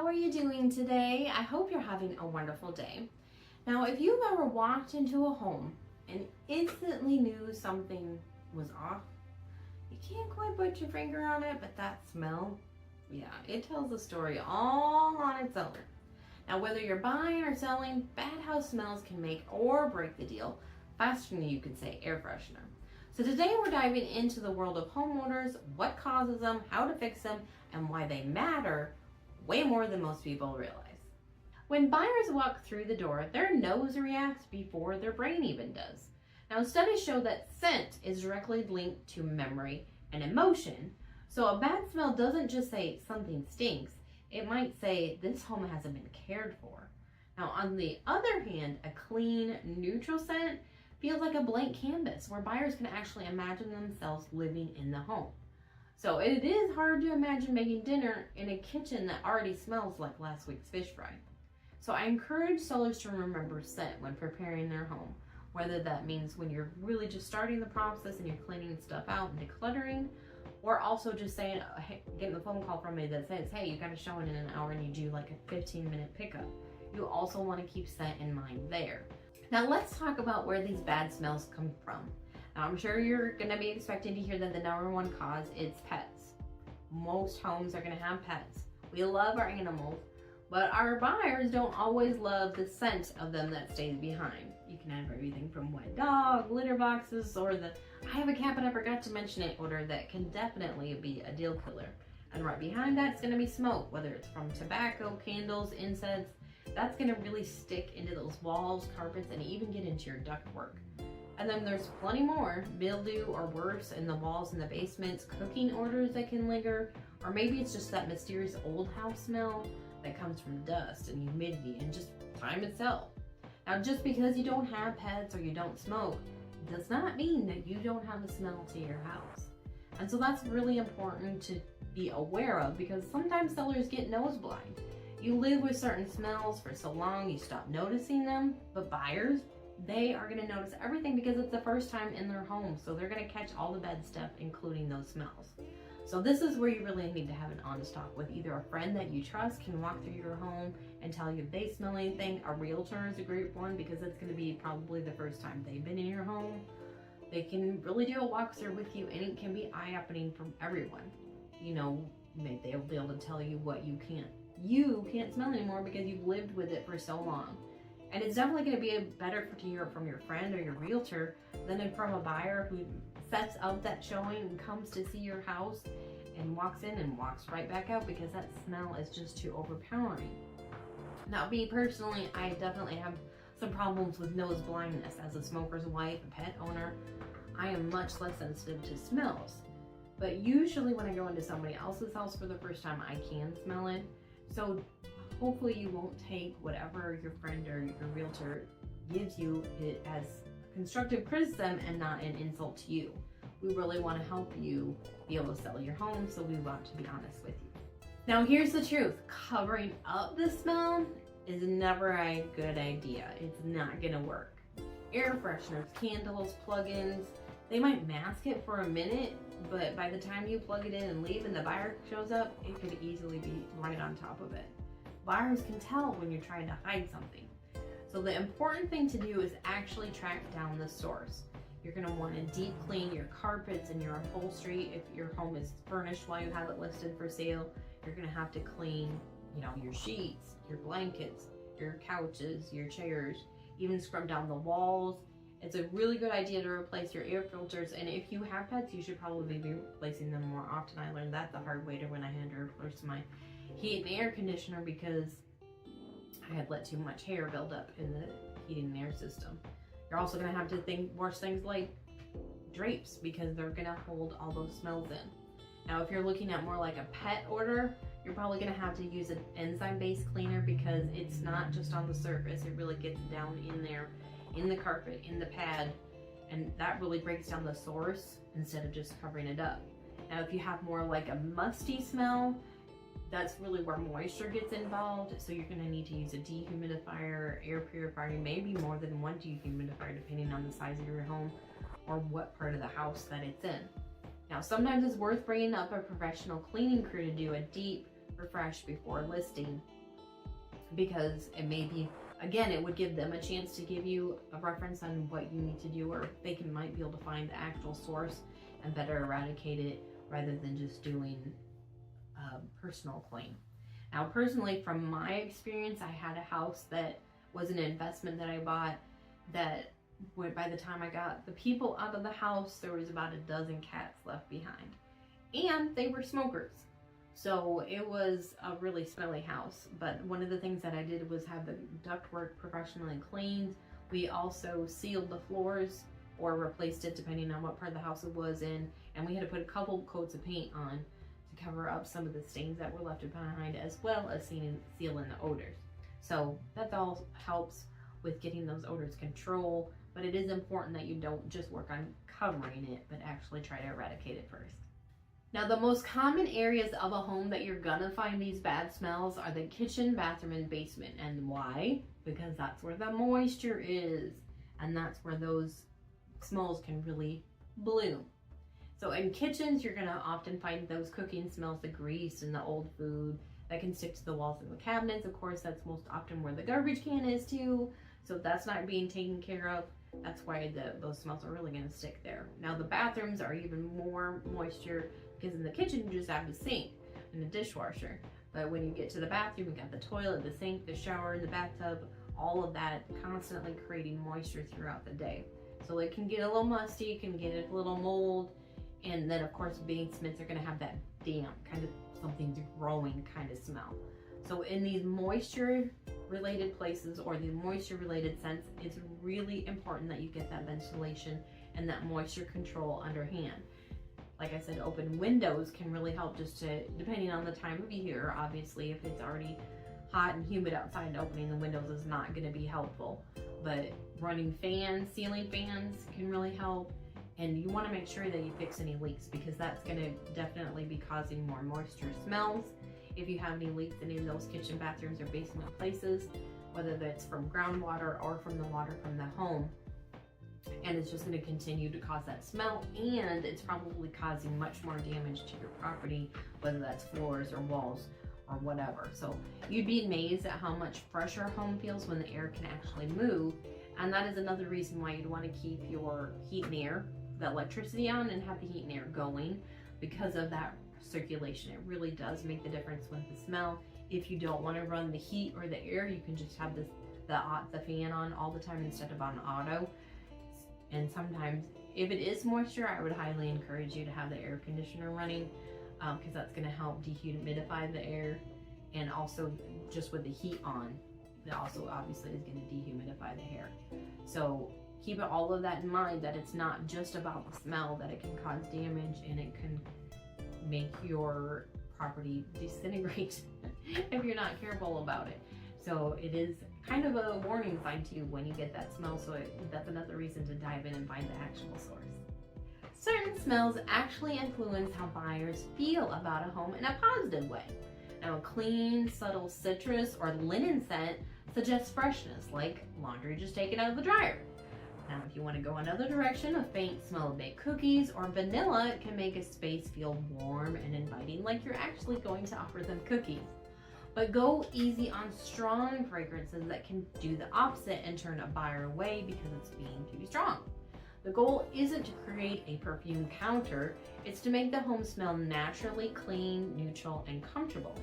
are you doing today? I hope you're having a wonderful day. Now, if you've ever walked into a home and instantly knew something was off, you can't quite put your finger on it, but that smell, yeah, it tells a story all on its own. Now, whether you're buying or selling, bad house smells can make or break the deal faster than you can say air freshener. So today we're diving into the world of home odors, what causes them, how to fix them, and why they matter way more than most people realize. When buyers walk through the door, their nose reacts before their brain even does. Now, studies show that scent is directly linked to memory and emotion. So a bad smell doesn't just say something stinks. It might say this home hasn't been cared for. Now, on the other hand, a clean, neutral scent feels like a blank canvas where buyers can actually imagine themselves living in the home. So it is hard to imagine making dinner in a kitchen that already smells like last week's fish fry. So I encourage sellers to remember scent when preparing their home, whether that means when you're really just starting the process and you're cleaning stuff out and decluttering, or also just saying, hey, getting a phone call from me that says, hey, you got a showing in an hour and you do like a 15-minute pickup. You also want to keep scent in mind there. Now let's talk about where these bad smells come from. Now, I'm sure you're going to be expecting to hear that the number one cause is pets. Most homes are going to have pets. We love our animals, but our buyers don't always love the scent of them that stays behind. You can have everything from wet dog, litter boxes, or the I have a cat but I forgot to mention it odor that can definitely be a deal killer. And right behind that, it's going to be smoke, whether it's from tobacco, candles, incense. That's going to really stick into those walls, carpets, and even get into your ductwork. And then there's plenty more, mildew or worse in the walls in the basements, cooking odors that can linger, or maybe it's just that mysterious old house smell that comes from dust and humidity and just time itself. Now, just because you don't have pets or you don't smoke does not mean that you don't have a smell to your house. And so that's really important to be aware of, because sometimes sellers get nose blind. You live with certain smells for so long you stop noticing them, but buyers, they are going to notice everything because it's the first time in their home. So they're going to catch all the bad stuff, including those smells. So this is where you really need to have an honest talk with either a friend that you trust can walk through your home and tell you if they smell anything. A realtor is a great one because it's going to be probably the first time they've been in your home. They can really do a walkthrough with you, and it can be eye-opening for everyone. You know, maybe they'll be able to tell you what you can't smell anymore because you've lived with it for so long. And it's definitely going to be better to hear from your friend or your realtor than from a buyer who sets up that showing and comes to see your house and walks in and walks right back out because that smell is just too overpowering. Now, me personally, I definitely have some problems with nose blindness. As a smoker's wife, a pet owner, I am much less sensitive to smells. But usually when I go into somebody else's house for the first time, I can smell it. So hopefully you won't take whatever your friend or your realtor gives you it as constructive criticism and not an insult to you. We really want to help you be able to sell your home, so we want to be honest with you. Now here's the truth. Covering up the smell is never a good idea. It's not going to work. Air fresheners, candles, plug-ins, they might mask it for a minute, but by the time you plug it in and leave and the buyer shows up, it could easily be right on top of it. Buyers can tell when you're trying to hide something. So the important thing to do is actually track down the source. You're going to want to deep clean your carpets and your upholstery. If your home is furnished while you have it listed for sale, you're going to have to clean, your sheets, your blankets, your couches, your chairs, even scrub down the walls. It's a really good idea to replace your air filters, and if you have pets, you should probably be replacing them more often. I learned that the hard way when I had to replace my heat and air conditioner because I had let too much hair build up in the heating and air system. You're also going to have to wash things like drapes because they're going to hold all those smells in. Now, if you're looking at more like a pet odor, you're probably going to have to use an enzyme-based cleaner because it's not just on the surface. It really gets down in there, in the carpet, in the pad, and that really breaks down the source instead of just covering it up. Now, if you have more like a musty smell, that's really where moisture gets involved. So you're going to need to use a dehumidifier, air purifier, maybe more than one dehumidifier depending on the size of your home or what part of the house that it's in. Now, sometimes it's worth bringing up a professional cleaning crew to do a deep refresh before listing. because it may be, again, it would give them a chance to give you a reference on what you need to do, or they might be able to find the actual source and better eradicate it rather than just doing personal clean. Now, personally, from my experience, I had a house that was an investment that I bought that by the time I got the people out of the house, there was about a dozen cats left behind. And they were smokers. So it was a really smelly house. But one of the things that I did was have the ductwork professionally cleaned. We also sealed the floors or replaced it depending on what part of the house it was in. And we had to put a couple coats of paint on to cover up some of the stains that were left behind, as well as sealing the odors. So that all helps with getting those odors control, but it is important that you don't just work on covering it, but actually try to eradicate it first. Now, the most common areas of a home that you're gonna find these bad smells are the kitchen, bathroom, and basement. And why? Because that's where the moisture is, and that's where those smells can really bloom. So in kitchens, you're gonna often find those cooking smells, the grease and the old food that can stick to the walls of the cabinets. Of course, that's most often where the garbage can is too. So if that's not being taken care of, that's why those smells are really gonna stick there. Now the bathrooms are even more moisture, because in the kitchen you just have the sink and the dishwasher. But when you get to the bathroom, you got the toilet, the sink, the shower, the bathtub, all of that constantly creating moisture throughout the day. So it can get a little musty, it can get a little mold, and then of course basements are gonna have that damp, kind of something's growing kind of smell. So in these moisture related places or the moisture related scents, it's really important that you get that ventilation and that moisture control underhand. Like I said, open windows can really help, just to, depending on the time of year, obviously if it's already hot and humid outside, opening the windows is not going to be helpful. But running fans, ceiling fans can really help. And you want to make sure that you fix any leaks, because that's going to definitely be causing more moisture smells. If you have any leaks in any of those kitchen, bathrooms, or basement places, whether that's from groundwater or from the water from the home, and it's just going to continue to cause that smell, and it's probably causing much more damage to your property, whether that's floors or walls or whatever. So you'd be amazed at how much fresher a home feels when the air can actually move. And that is another reason why you'd want to keep your heat and air, the electricity on, and have the heat and air going, because of that circulation. It really does make the difference with the smell. If you don't want to run the heat or the air, you can just have the fan on all the time instead of on auto. And sometimes if it is moisture, I would highly encourage you to have the air conditioner running, because that's going to help dehumidify the air. And also just with the heat on, it also obviously is going to dehumidify the hair. So keep all of that in mind, that it's not just about the smell, that it can cause damage and it can make your property disintegrate if you're not careful about it. So it is kind of a warning sign to you when you get that smell. So that's another reason to dive in and find the actual source. Certain smells actually influence how buyers feel about a home in a positive way. Now, a clean, subtle citrus or linen scent suggests freshness, like laundry just taken out of the dryer. Now, if you want to go another direction, a faint smell of baked cookies or vanilla can make a space feel warm and inviting, like you're actually going to offer them cookies. But go easy on strong fragrances that can do the opposite and turn a buyer away because it's being too strong. The goal isn't to create a perfume counter, it's to make the home smell naturally clean, neutral, and comfortable.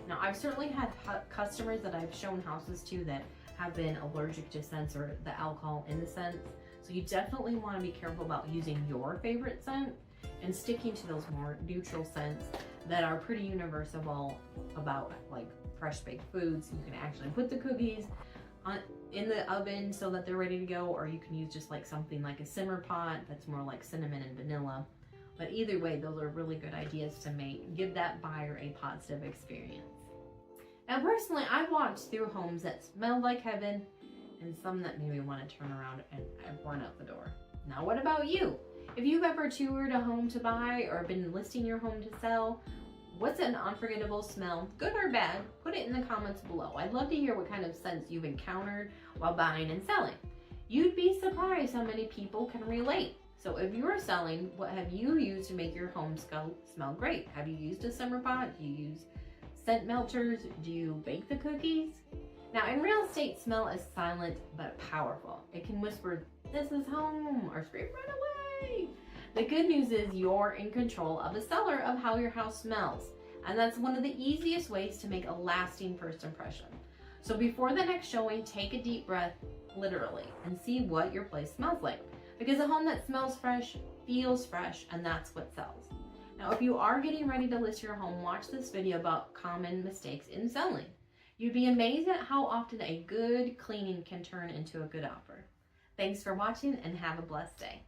Now, I've certainly had customers that I've shown houses to that have been allergic to scents or the alcohol in the scents. So you definitely want to be careful about using your favorite scent and sticking to those more neutral scents that are pretty universal about, like fresh baked foods. You can actually put the cookies in the oven so that they're ready to go, or you can use just like something like a simmer pot that's more like cinnamon and vanilla. But either way, those are really good ideas to give that buyer a positive experience. Now, personally, I've walked through homes that smelled like heaven and some that made me want to turn around and run out the door. Now, what about you? If you've ever toured a home to buy or been listing your home to sell, what's an unforgettable smell, good or bad? Put it in the comments below. I'd love to hear what kind of scents you've encountered while buying and selling. You'd be surprised how many people can relate. So if you're selling, what have you used to make your home smell great? Have you used a simmer pot? Do you use scent melters? Do you bake the cookies? Now, in real estate, smell is silent but powerful. It can whisper, "This is home," or scream, "Run away." The good news is you're in control of the cellar of how your house smells. And that's one of the easiest ways to make a lasting first impression. So before the next showing, take a deep breath, literally, and see what your place smells like. Because a home that smells fresh feels fresh, and that's what sells. Now, if you are getting ready to list your home, watch this video about common mistakes in selling. You'd be amazed at how often a good cleaning can turn into a good offer. Thanks for watching and have a blessed day.